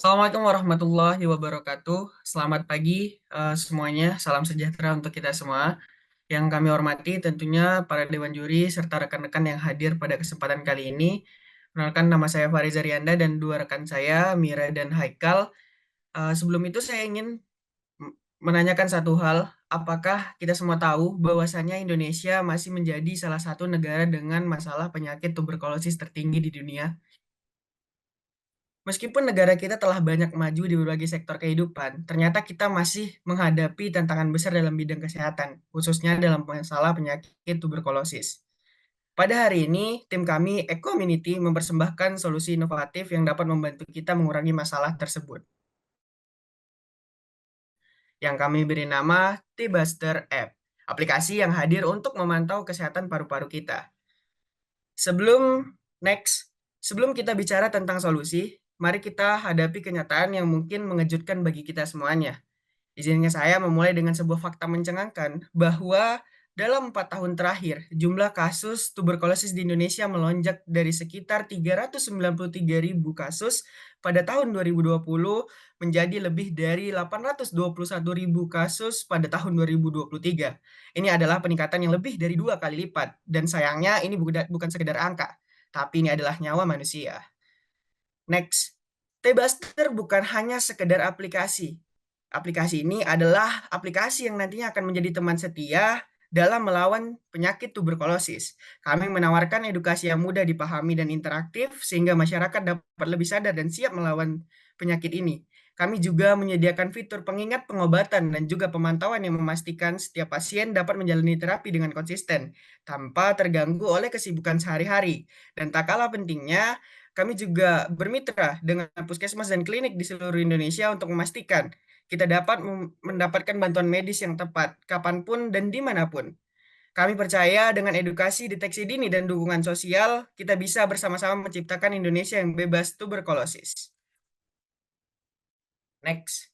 Assalamualaikum warahmatullahi wabarakatuh. Selamat pagi semuanya. Salam sejahtera untuk kita semua. Yang kami hormati tentunya para dewan juri serta rekan-rekan yang hadir pada kesempatan kali ini. Perkenalkan, nama saya Fariza Rianda dan dua rekan saya, Mira dan Haikal. Sebelum itu saya ingin menanyakan satu hal. Apakah kita semua tahu bahwasannya Indonesia masih menjadi salah satu negara dengan masalah penyakit tuberkulosis tertinggi di dunia? Meskipun negara kita telah banyak maju di berbagai sektor kehidupan, ternyata kita masih menghadapi tantangan besar dalam bidang kesehatan, khususnya dalam masalah penyakit tuberkulosis. Pada hari ini, tim kami Ecommunity mempersembahkan solusi inovatif yang dapat membantu kita mengurangi masalah tersebut, yang kami beri nama T-Buster App, aplikasi yang hadir untuk memantau kesehatan paru-paru kita. Sebelum next, sebelum kita bicara tentang solusi, mari kita hadapi kenyataan yang mungkin mengejutkan bagi kita semuanya. Izinkan saya memulai dengan sebuah fakta mencengangkan bahwa dalam 4 tahun terakhir, jumlah kasus tuberkulosis di Indonesia melonjak dari sekitar 393.000 kasus pada tahun 2020 menjadi lebih dari 821.000 kasus pada tahun 2023. Ini adalah peningkatan yang lebih dari 2 kali lipat, dan sayangnya ini bukan sekedar angka, tapi ini adalah nyawa manusia. Next, T-Buster bukan hanya sekedar aplikasi. Aplikasi ini adalah aplikasi yang nantinya akan menjadi teman setia dalam melawan penyakit tuberkulosis. Kami menawarkan edukasi yang mudah dipahami dan interaktif sehingga masyarakat dapat lebih sadar dan siap melawan penyakit ini. Kami juga menyediakan fitur pengingat pengobatan dan juga pemantauan yang memastikan setiap pasien dapat menjalani terapi dengan konsisten tanpa terganggu oleh kesibukan sehari-hari. Dan tak kalah pentingnya, kami juga bermitra dengan puskesmas dan klinik di seluruh Indonesia untuk memastikan kita dapat mendapatkan bantuan medis yang tepat kapanpun dan dimanapun. Kami percaya dengan edukasi, deteksi dini, dan dukungan sosial, kita bisa bersama-sama menciptakan Indonesia yang bebas tuberkulosis. Next.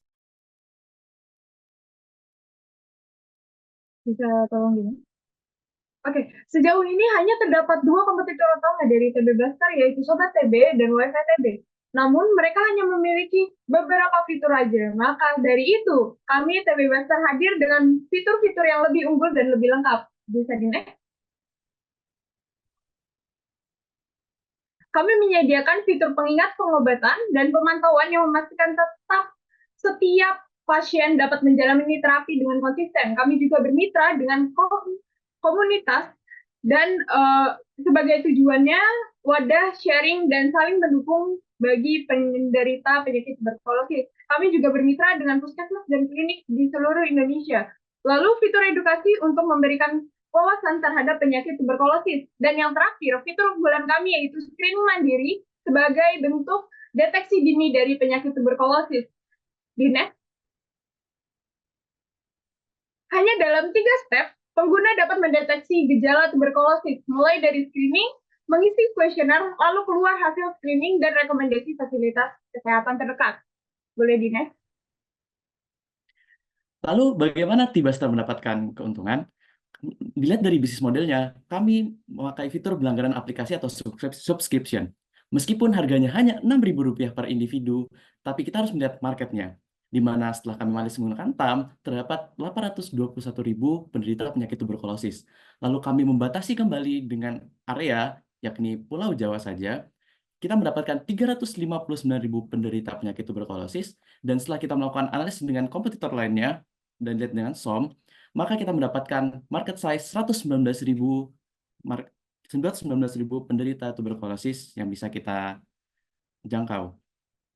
Bisa tolong gini? Oke, sejauh ini hanya terdapat dua kompetitor utama dari TB Blaster, yaitu Sobat TB dan WiFi TB. Namun, mereka hanya memiliki beberapa fitur aja. Maka dari itu, kami TB Blaster hadir dengan fitur-fitur yang lebih unggul dan lebih lengkap. Bisa di next. Kami menyediakan fitur pengingat pengobatan dan pemantauan yang memastikan tetap setiap pasien dapat menjalani terapi dengan konsisten. Kami juga bermitra dengan komunitas dan sebagai tujuannya wadah sharing dan saling mendukung bagi penderita penyakit tuberkulosis. Kami juga bermitra dengan puskesmas dan klinik di seluruh Indonesia. Lalu fitur edukasi untuk memberikan wawasan terhadap penyakit tuberkulosis. Dan yang terakhir, fitur unggulan kami yaitu screening mandiri sebagai bentuk deteksi dini dari penyakit tuberkulosis. Di next. Hanya dalam 3 step, pengguna dapat mendeteksi gejala tuberkulosis, mulai dari screening, mengisi kuesioner, lalu keluar hasil screening dan rekomendasi fasilitas kesehatan terdekat. Boleh di next. Lalu bagaimana T-Buster mendapatkan keuntungan? Dilihat dari bisnis modelnya, kami memakai fitur berlangganan aplikasi atau subscription. Meskipun harganya hanya Rp6.000 per individu, tapi kita harus melihat marketnya, di mana setelah kami malis menggunakan TAM, terdapat 821.000 penderita penyakit tuberkulosis. Lalu kami membatasi kembali dengan area, yakni Pulau Jawa saja, kita mendapatkan 359.000 penderita penyakit tuberkulosis, dan setelah kita melakukan analisis dengan kompetitor lainnya, dan lihat dengan SOM, maka kita mendapatkan market size 119.000 penderita tuberkulosis yang bisa kita jangkau.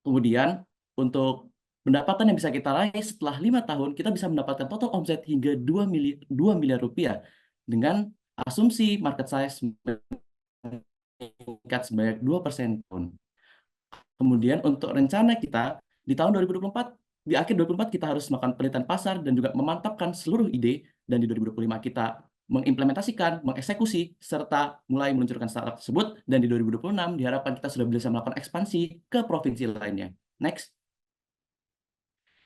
Kemudian, untuk pendapatan yang bisa kita raih setelah 5 tahun, kita bisa mendapatkan total omset hingga 2 miliar rupiah dengan asumsi market size meningkat sebanyak 2% tahun. Kemudian untuk rencana kita di tahun 2024, di akhir 2024 kita harus melakukan penelitian pasar dan juga memantapkan seluruh ide, dan di 2025 kita mengimplementasikan, mengeksekusi, serta mulai meluncurkan startup tersebut, dan di 2026 diharapkan kita sudah bisa melakukan ekspansi ke provinsi lainnya. Next.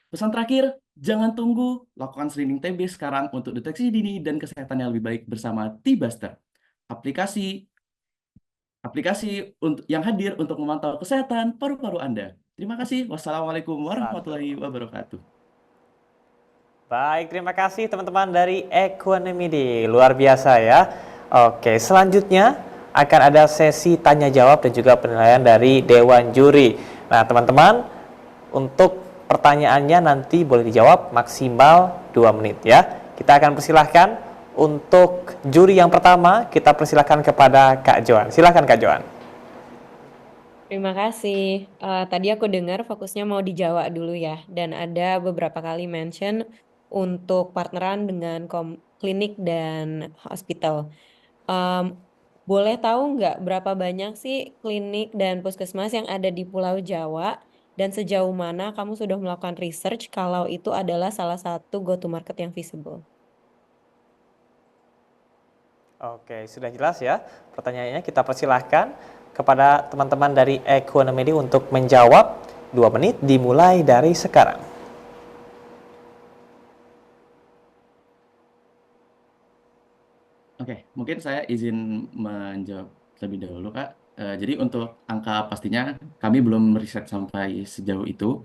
Pesan terakhir, jangan tunggu, lakukan screening TB sekarang untuk deteksi dini dan kesehatan yang lebih baik bersama T-Buster. Aplikasi aplikasi yang hadir untuk memantau kesehatan paru-paru Anda. Terima kasih. Wassalamualaikum warahmatullahi Satu. wabarakatuh. Baik, terima kasih teman-teman dari Equanimity. Luar biasa ya. Oke, selanjutnya akan ada sesi tanya jawab dan juga penilaian dari Dewan Juri. Nah, teman-teman, untuk pertanyaannya nanti boleh dijawab maksimal 2 menit ya. Kita akan persilahkan untuk juri yang pertama, kita persilahkan kepada Kak Joan. Silahkan Kak Joan. Terima kasih. Tadi aku dengar fokusnya mau di Jawa dulu ya, dan ada beberapa kali mention untuk partneran dengan klinik dan hospital. Boleh tahu nggak berapa banyak sih klinik dan puskesmas yang ada di Pulau Jawa, dan sejauh mana kamu sudah melakukan research kalau itu adalah salah satu go-to-market yang visible? Oke, sudah jelas ya pertanyaannya. Kita persilahkan kepada teman-teman dari Equanimity untuk menjawab. 2 menit dimulai dari sekarang. Oke, mungkin saya izin menjawab lebih dahulu, Kak. Jadi untuk angka pastinya kami belum riset sampai sejauh itu,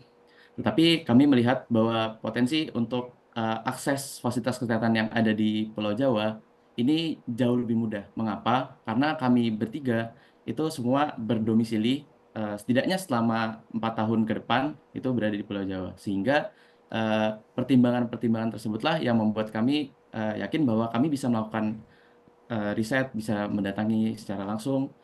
tetapi kami melihat bahwa potensi untuk akses fasilitas kesehatan yang ada di Pulau Jawa ini jauh lebih mudah. Mengapa? Karena kami bertiga itu semua berdomisili setidaknya selama 4 tahun ke depan itu berada di Pulau Jawa, sehingga pertimbangan-pertimbangan tersebutlah yang membuat kami yakin bahwa kami bisa melakukan riset, bisa mendatangi secara langsung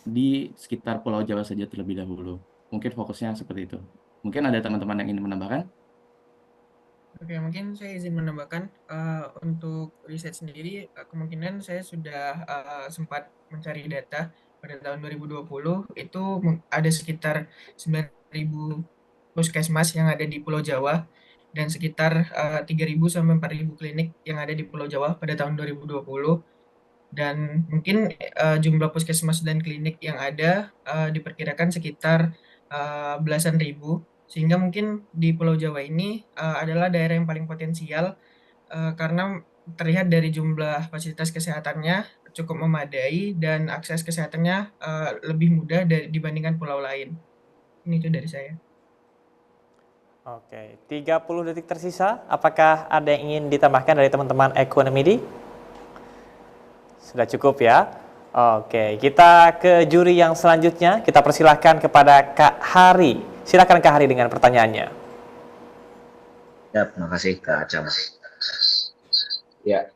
di sekitar Pulau Jawa saja terlebih dahulu. Mungkin fokusnya seperti itu. Mungkin ada teman-teman yang ingin menambahkan? Oke, mungkin saya izin menambahkan untuk riset sendiri, kemungkinan saya sudah sempat mencari data pada tahun 2020 itu ada sekitar 9.000 puskesmas yang ada di Pulau Jawa dan sekitar 3.000 sampai 4.000 klinik yang ada di Pulau Jawa pada tahun 2020. Dan mungkin jumlah puskesmas dan klinik yang ada diperkirakan sekitar belasan ribu, sehingga mungkin di Pulau Jawa ini adalah daerah yang paling potensial karena terlihat dari jumlah fasilitas kesehatannya cukup memadai dan akses kesehatannya lebih mudah dibandingkan pulau lain. Ini itu dari saya. Oke, 30 detik tersisa. Apakah ada yang ingin ditambahkan dari teman-teman Equanimity? Sudah cukup ya. Oke, kita ke juri yang selanjutnya. Kita persilahkan kepada Kak Hari. Silakan Kak Hari dengan pertanyaannya. Ya, terima kasih Kak Acam. Ya,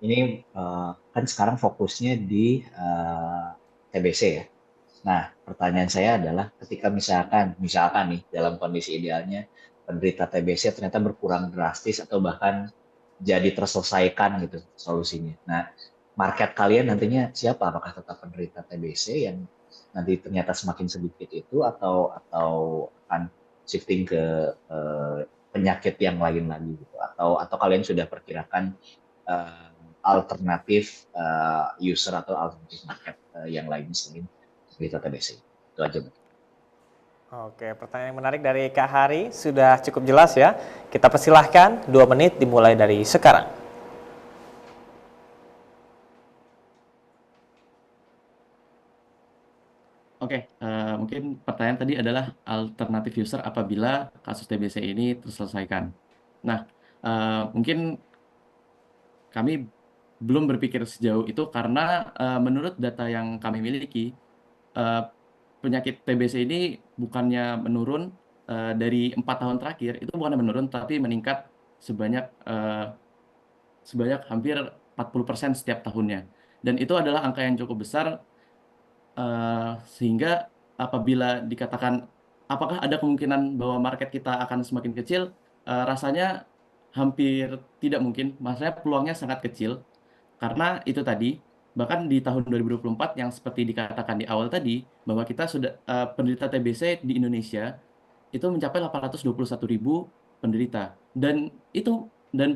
ini kan sekarang fokusnya di TBC ya. Nah, pertanyaan saya adalah ketika misalkan nih dalam kondisi idealnya penderita TBC ternyata berkurang drastis atau bahkan jadi terselesaikan gitu solusinya. Nah, market kalian nantinya siapa? Apakah tetap penderita TBC yang nanti ternyata semakin sedikit itu atau akan shifting ke penyakit yang lain lagi gitu? Atau kalian sudah perkirakan alternatif user atau alternatif market yang lain selain berita TBC? Itu aja. Oke, pertanyaan yang menarik dari Kak Hari. Sudah cukup jelas ya. Kita persilahkan 2 menit dimulai dari sekarang. Oke, mungkin pertanyaan tadi adalah alternatif user apabila kasus TBC ini terselesaikan. Nah, mungkin kami belum berpikir sejauh itu karena menurut data yang kami miliki, penyakit TBC ini bukannya menurun dari 4 tahun terakhir, itu bukannya menurun, tapi meningkat sebanyak hampir 40% setiap tahunnya. Dan itu adalah angka yang cukup besar, sehingga apabila dikatakan apakah ada kemungkinan bahwa market kita akan semakin kecil, rasanya hampir tidak mungkin. Maksudnya peluangnya sangat kecil, karena itu tadi, bahkan di tahun 2024 yang seperti dikatakan di awal tadi, bahwa kita sudah penderita TBC di Indonesia itu mencapai 821.000 penderita. Dan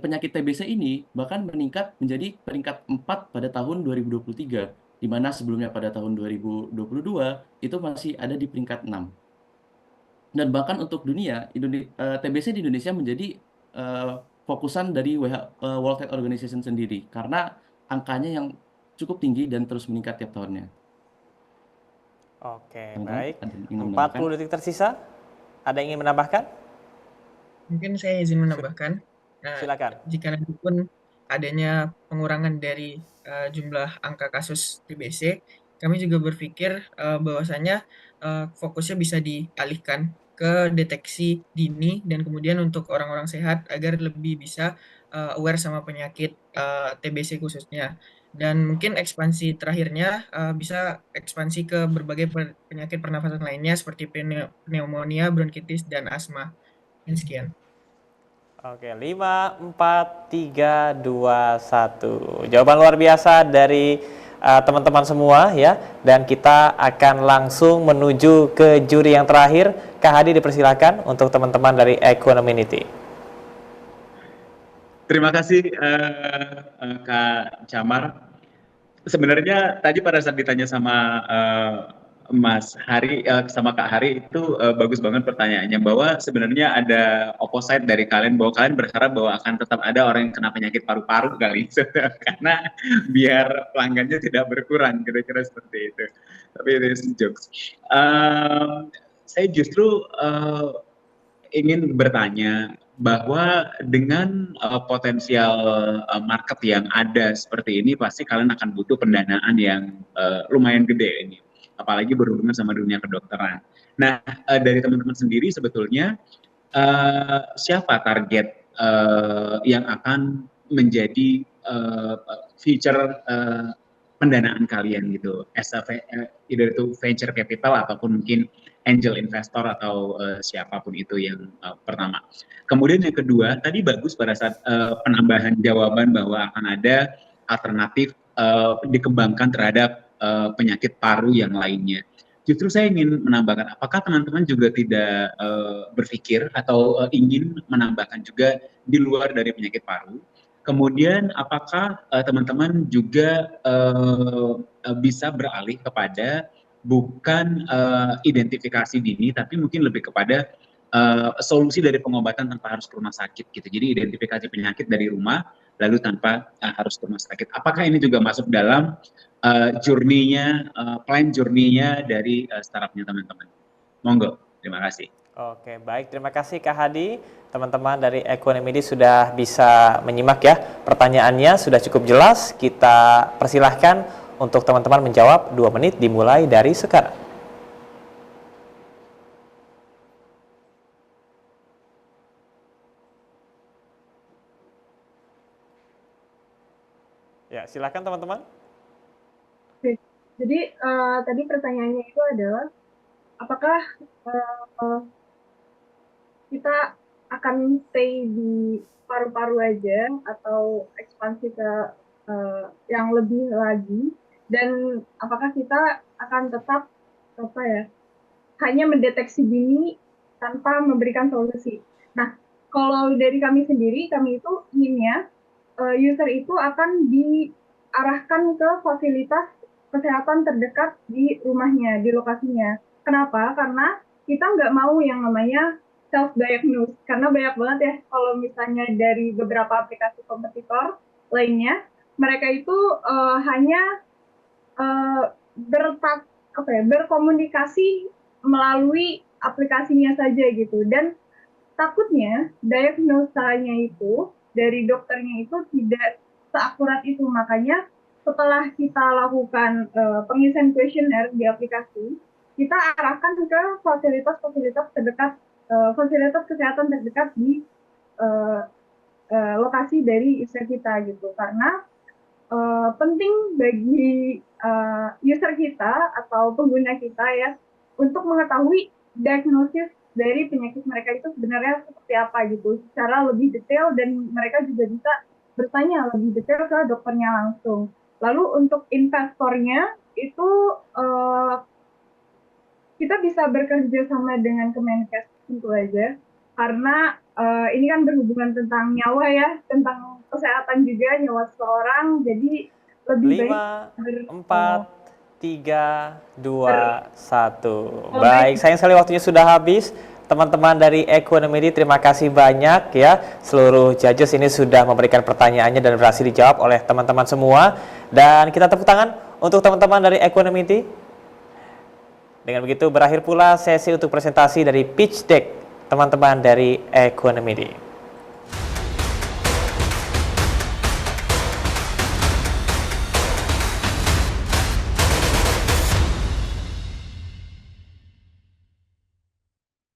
penyakit TBC ini bahkan meningkat menjadi peringkat 4 pada tahun 2023, di mana sebelumnya pada tahun 2022 itu masih ada di peringkat 6. Dan bahkan untuk dunia, TBC di Indonesia menjadi fokusan dari World Health Organization sendiri, karena angkanya yang cukup tinggi dan terus meningkat tiap tahunnya. Oke, Teman-teman, baik. ada yang ingin menambahkan? 40 detik tersisa. Ada yang ingin menambahkan? Mungkin saya izin menambahkan, Silakan. jika nanti pun adanya pengurangan dari jumlah angka kasus TBC, kami juga berpikir bahwasanya fokusnya bisa dialihkan ke deteksi dini dan kemudian untuk orang-orang sehat agar lebih bisa aware sama penyakit TBC khususnya. Dan mungkin ekspansi terakhirnya bisa ekspansi ke berbagai penyakit pernafasan lainnya seperti pneumonia, bronkitis, dan asma. Dan sekian. Oke, 5, 4, 3, 2, 1. Jawaban luar biasa dari teman-teman semua ya. Dan kita akan langsung menuju ke juri yang terakhir. Kak Hadi dipersilakan untuk teman-teman dari Equanimity. Terima kasih Kak Camar. Sebenarnya tadi pada saat ditanya sama Mas Hari sama Kak Hari itu bagus banget pertanyaannya, bahwa sebenarnya ada opposite dari kalian, bahwa kalian berharap bahwa akan tetap ada orang yang kena penyakit paru-paru kali karena biar pelanggannya tidak berkurang, kira-kira seperti itu. Tapi itu jokes. Saya justru ingin bertanya bahwa dengan potensial market yang ada seperti ini, pasti kalian akan butuh pendanaan yang lumayan gede ini, apalagi berhubungan sama dunia kedokteran. Nah, dari teman-teman sendiri sebetulnya siapa target yang akan menjadi feature pendanaan kalian gitu, either itu venture capital ataupun mungkin angel investor atau siapapun itu yang pertama. Kemudian yang kedua, tadi bagus pada saat penambahan jawaban bahwa akan ada alternatif dikembangkan terhadap penyakit paru yang lainnya. Justru saya ingin menambahkan, apakah teman-teman juga tidak berpikir atau ingin menambahkan juga di luar dari penyakit paru? Kemudian apakah teman-teman juga bisa beralih kepada bukan identifikasi dini, tapi mungkin lebih kepada solusi dari pengobatan tanpa harus ke rumah sakit gitu. Jadi identifikasi penyakit dari rumah, lalu tanpa harus ke rumah sakit. Apakah ini juga masuk dalam plan journey-nya dari startupnya teman-teman? Monggo, terima kasih. Oke, baik. Terima kasih Kak Hadi. Teman-teman dari Equanimity sudah bisa menyimak ya. Pertanyaannya sudah cukup jelas. Kita persilahkan untuk teman-teman menjawab. 2 menit dimulai dari sekarang. Ya, silakan teman-teman. Oke. Jadi tadi pertanyaannya itu adalah apakah kita akan stay di paru-paru aja atau ekspansi ke yang lebih lagi, dan apakah kita akan tetap hanya mendeteksi dini tanpa memberikan solusi. Nah, kalau dari kami sendiri, kami itu inginnya user itu akan diarahkan ke fasilitas kesehatan terdekat di rumahnya, di lokasinya. Kenapa? Karena kita nggak mau yang namanya self-diagnose, karena banyak banget ya kalau misalnya dari beberapa aplikasi kompetitor lainnya, mereka itu hanya berkomunikasi melalui aplikasinya saja gitu, dan takutnya diagnosanya itu dari dokternya itu tidak seakurat itu. Makanya setelah kita lakukan pengisian kuesioner di aplikasi, kita arahkan ke fasilitas-fasilitas terdekat, fasilitas kesehatan terdekat di lokasi dari user kita gitu, karena penting bagi user kita atau pengguna kita ya untuk mengetahui diagnosis dari penyakit mereka itu sebenarnya seperti apa gitu secara lebih detail, dan mereka juga bisa bertanya lebih detail ke dokternya langsung. Lalu untuk investornya itu kita bisa bekerja sama dengan Kemenkes tentu aja, karena ini kan berhubungan tentang nyawa ya, tentang kesehatan juga, nyawa seseorang, jadi lebih 5, 4, 3, 2, 1. Baik, sayang sekali waktunya sudah habis. teman-teman dari Equanimity, terima kasih banyak ya. Seluruh judges ini sudah memberikan pertanyaannya dan berhasil dijawab oleh teman-teman semua. Dan kita tepuk tangan untuk teman-teman dari Equanimity. Dengan begitu berakhir pula sesi untuk presentasi dari pitch deck teman-teman dari Equanimity.